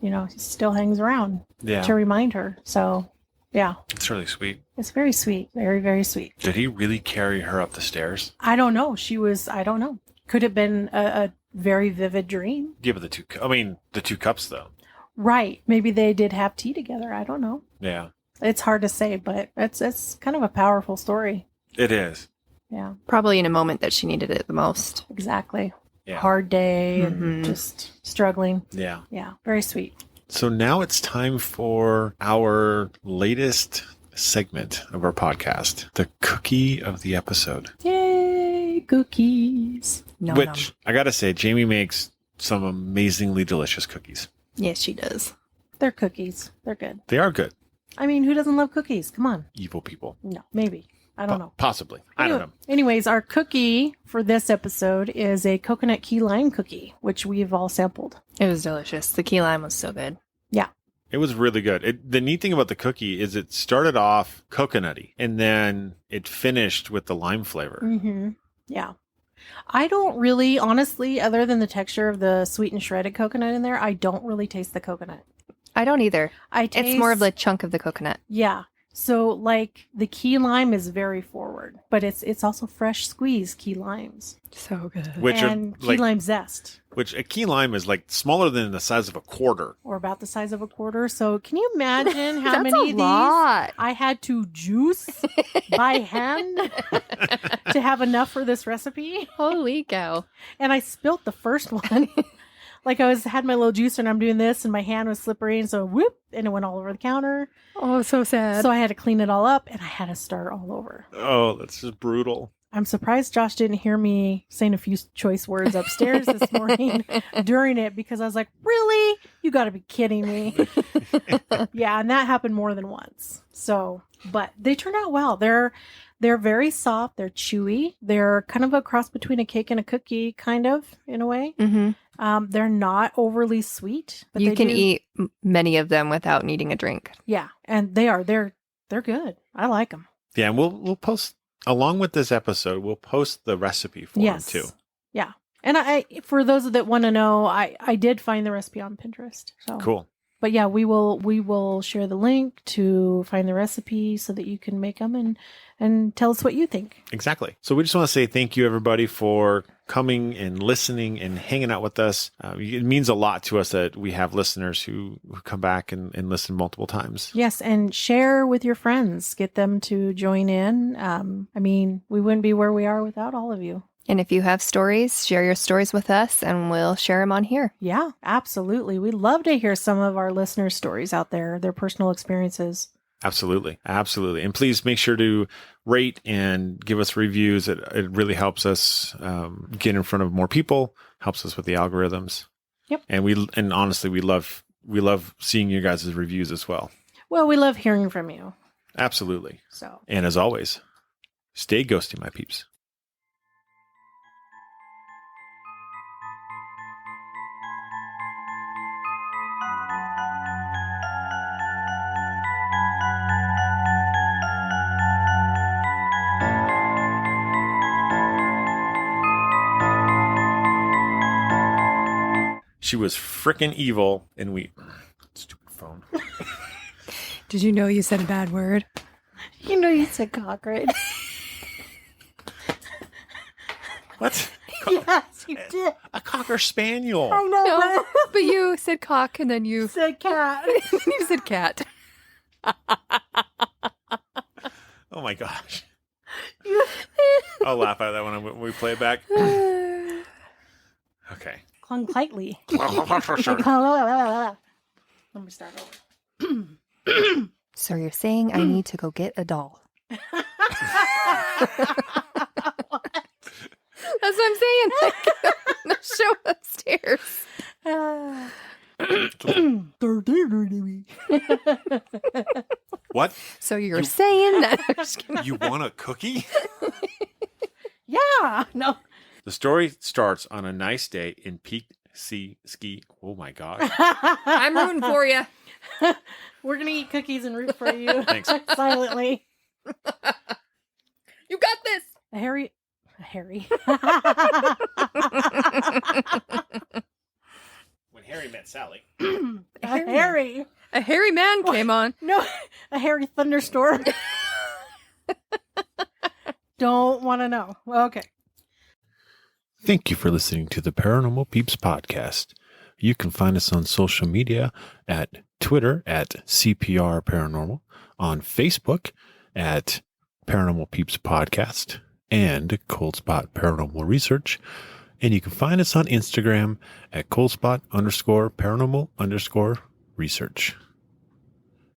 he still hangs around Yeah. to remind her. So, yeah, It's really sweet. it's very sweet. Very, very sweet. Did he really carry her up the stairs? I don't know. I don't know. Could have been a very vivid dream. Yeah, but the 2 cups, though. Right. Maybe they did have tea together. I don't know. Yeah. It's hard to say, but it's kind of a powerful story. It is. Yeah, Probably in a moment that she needed it the most. exactly. Yeah. Hard day and Mhm. just struggling. Yeah. Yeah, very sweet. So now it's time for our latest segment of our podcast, the cookie of the episode. Yay, cookies. No, Which, I gotta say, Jamie makes some amazingly delicious cookies. Yes, she does. They're cookies. They're good. They are good. I mean, who doesn't love cookies? Come on. Evil people. No, maybe. I don't know. Possibly. I don't know. Anyways, our cookie for this episode is a coconut key lime cookie, which we've all sampled. It was delicious. The key lime was so good. Yeah. It was really good. The neat thing about the cookie is it started off coconutty and then it finished with the lime flavor. Mm-hmm. Yeah. I don't really, honestly, other than the texture of the sweet and shredded coconut in there, I don't really taste the coconut. I don't either. I taste, It's more of the chunk of the coconut. Yeah. So like the key lime is very forward, but it's also fresh squeezed key limes. So good. Which and are key like, lime zest. which a key lime is like smaller than the size of a quarter. Or about the size of a quarter. So can you imagine how That's many a of these lot. I had to juice by hand to have enough for this recipe? Holy cow. And I spilt the first one. Like had my little juicer and I'm doing this and my hand was slippery and so whoop and it went all over the counter. Oh, so sad. So I had to clean it all up and I had to start all over. Oh, that's just brutal. I'm surprised Josh didn't hear me saying a few choice words upstairs this morning during it because I was like, really? You got to be kidding me. Yeah, and that happened more than once. So, but they turned out well. They're very soft. They're chewy. They're kind of a cross between a cake and a cookie, kind of, in a way. Mm-hmm. They're not overly sweet. But You they can do- eat many of them without needing a drink. Yeah, and they're good. I like them. Yeah, and we'll post along with this episode. We'll post the recipe for them too. Yeah. And I for those that want to know, I did find the recipe on Pinterest. So Cool. But yeah, we will share the link to find the recipe so that you can make them and tell us what you think. Exactly. So we just want to say thank you, everybody, for coming and listening and hanging out with us. It means a lot to us that we have listeners who come back and listen multiple times. Yes, and share with your friends. Get them to join in. I mean, we wouldn't be where we are without all of you. And if you have stories, share your stories with us and we'll share them on here. Yeah, absolutely. We'd love to hear some of our listeners' stories out there, their personal experiences. Absolutely. Absolutely. And please make sure to rate and give us reviews. It really helps us get in front of more people, helps us with the algorithms. Yep. And honestly, we love seeing you guys' reviews as well. Well, we love hearing from you. Absolutely. So And as always, stay ghosty, my peeps. She was frickin' evil, and stupid phone. Did you know you said a bad word? you know you said cockroach. What? Yes, you did. A cocker spaniel. I know. No, but you said cock and then you Said cat. you said cat. Oh my gosh. I'll laugh at that when we play it back. Okay. Clung tightly. Sure. Let me start over. So you're saying I need to go get a doll. That's what I'm saying. The show upstairs. What? So you're saying that? I'm just kidding. You want a cookie? Yeah. No. The story starts on a nice day in Peak Ski. Oh my gosh. I'm rooting for you. We're gonna eat cookies and root for you. Thanks. Silently. You got this. A Harry. When Harry met Sally. A Harry. A hairy man came on. No, a Harry thunderstorm. Don't want to know. Okay. Thank you for listening to the Paranormal Peeps podcast. You can find us on social media at Twitter at CPR Paranormal, on Facebook at Paranormal Peeps Podcast and Cold Spot Paranormal Research. And you can find us on Instagram at coldspot_paranormal_research.